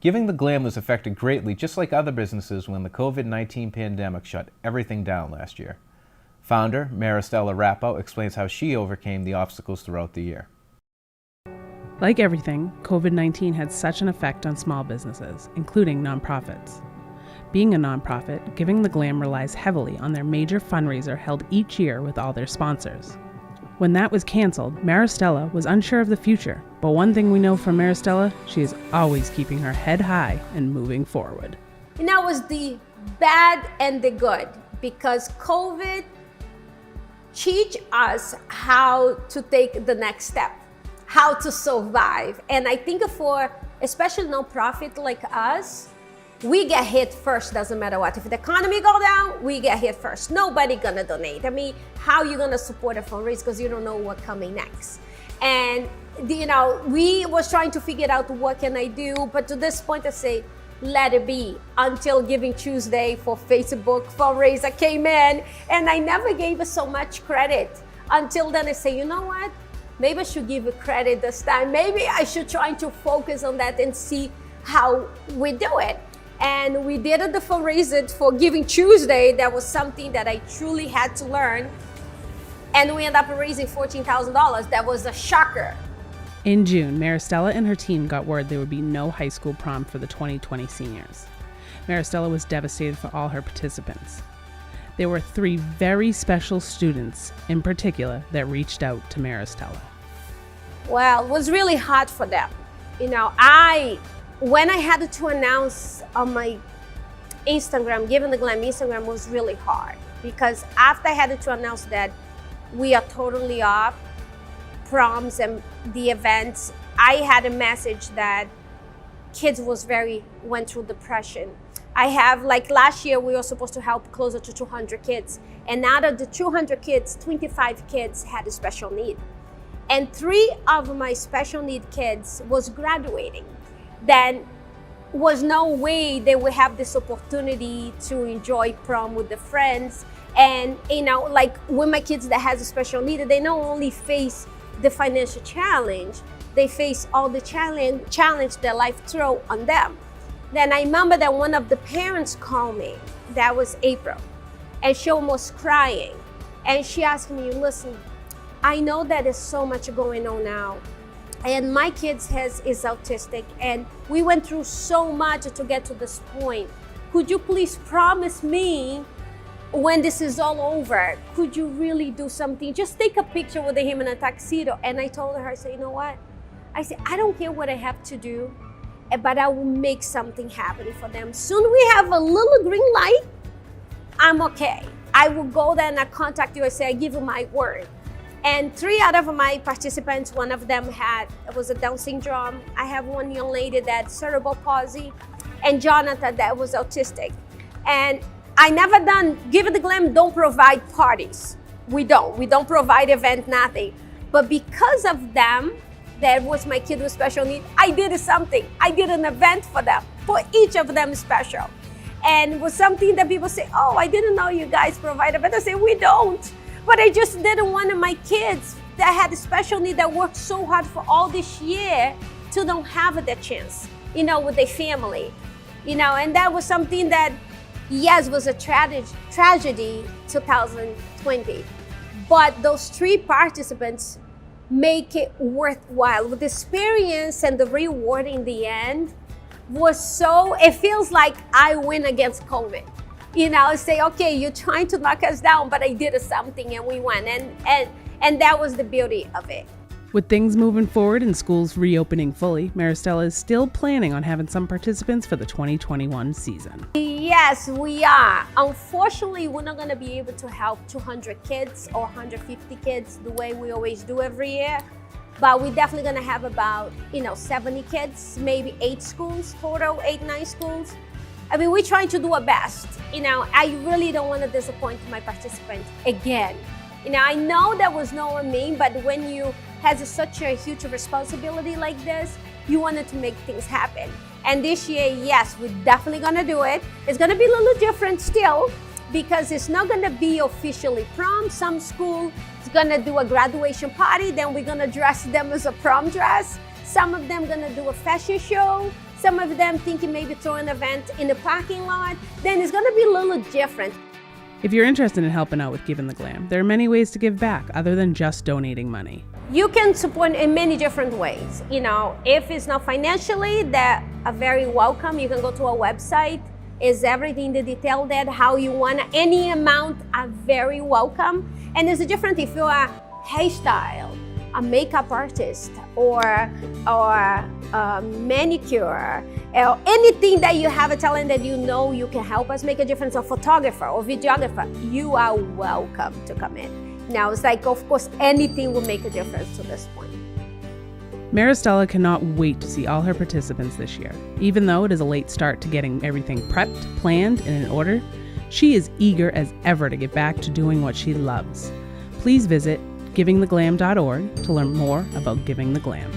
Giving the Glam was affected greatly, just like other businesses, when the COVID-19 pandemic shut everything down last year. Founder Maristella Rappo explains how she overcame the obstacles throughout the year. Like everything, COVID-19 had such an effect on small businesses, including nonprofits. Being a nonprofit, Giving the Glam relies heavily on their major fundraiser held each year with all their sponsors. When that was canceled, Maristella was unsure of the future, but one thing we know from Maristella, she is always keeping her head high and moving forward. And that was the bad and the good, because COVID teach us how to take the next step, how to survive. And I think for especially nonprofit like us, we get hit first, doesn't matter what. If the economy go down, we get hit first. Nobody gonna donate. I mean, how you gonna support a fundraiser because you don't know what's coming next? And we was trying to figure out what can I do, but to this point I say, let it be, until Giving Tuesday for Facebook fundraiser came in, and I never gave it so much credit. Until then I say, you know what? Maybe I should give it credit this time. Maybe I should try to focus on that and see how we do it. And we did the fundraiser for Giving Tuesday. That was something that I truly had to learn. And we ended up raising $14,000. That was a shocker. In June, Maristella and her team got word there would be no high school prom for the 2020 seniors. Maristella was devastated for all her participants. There were 3 very special students in particular that reached out to Maristella. Well, it was really hard for them. When I had to announce on my Instagram, Giving the Glam Instagram was really hard, because after I had to announce that we are totally off proms and the events, I had a message that kids went through depression. I have, like last year, we were supposed to help closer to 200 kids. And out of the 200 kids, 25 kids had a special need. And 3 of my special need kids was graduating. Then was no way they would have this opportunity to enjoy prom with their friends. And like with my kids that has a special need, they not only face the financial challenge, they face all the challenge that life throw on them. Then I remember that one of the parents called me, that was April, and she almost crying. And she asked me, listen, I know that there's so much going on now, and my kids is autistic, and we went through so much to get to this point. Could you please promise me when this is all over, could you really do something? Just take a picture with him in a tuxedo. And I told her, I said, you know what? I said, I don't care what I have to do, but I will make something happen for them. Soon we have a little green light, I'm okay. I will go there and I contact you. I say, I give you my word. And 3 out of my participants, one of them was a Down syndrome. I have one young lady that cerebral palsy, and Jonathan that was autistic. And I never Giving the Glam don't provide parties. We don't provide event, nothing. But because of them, that was my kid with special needs, I did something. I did an event for them, for each of them special. And it was something that people say, oh, I didn't know you guys provide event. I say, we don't. But I just didn't want my kids that had a special need that worked so hard for all this year to don't have that chance, with their family. And that was something that, yes, was a tragedy 2020. But those 3 participants make it worthwhile. With the experience and the reward in the end was it feels like I win against COVID. Say, okay, you're trying to knock us down, but I did something and we won. And that was the beauty of it. With things moving forward and schools reopening fully, Maristella is still planning on having some participants for the 2021 season. Yes, we are. Unfortunately, we're not going to be able to help 200 kids or 150 kids the way we always do every year. But we're definitely going to have about, 70 kids, maybe 8 schools total, 8-9 schools. I mean, we're trying to do our best. I really don't want to disappoint my participants again. I know that was not me, but when you have such a huge responsibility like this, you wanted to make things happen. And this year, yes, we're definitely gonna do it. It's gonna be a little different still, because it's not gonna be officially prom. Some school is gonna do a graduation party, then we're gonna dress them as a prom dress. Some of them gonna do a fashion show. Some of them thinking maybe throw an event in the parking lot. Then it's gonna be a little different. If you're interested in helping out with Giving the Glam, there are many ways to give back other than just donating money. You can support in many different ways. You know, if it's not financially, that are very welcome. You can go to our website. Is everything in the detail there, how you want. Any amount are very welcome. And there's a difference if you're a hairstyle, a makeup artist, or a manicure, or anything that you have a talent that you know you can help us make a difference, a photographer or videographer, you are welcome to come in. Now, it's like, of course, anything will make a difference to this point. Maristella cannot wait to see all her participants this year. Even though it is a late start to getting everything prepped, planned, and in order, she is eager as ever to get back to doing what she loves. Please visit givingtheglam.org to learn more about Giving the Glam.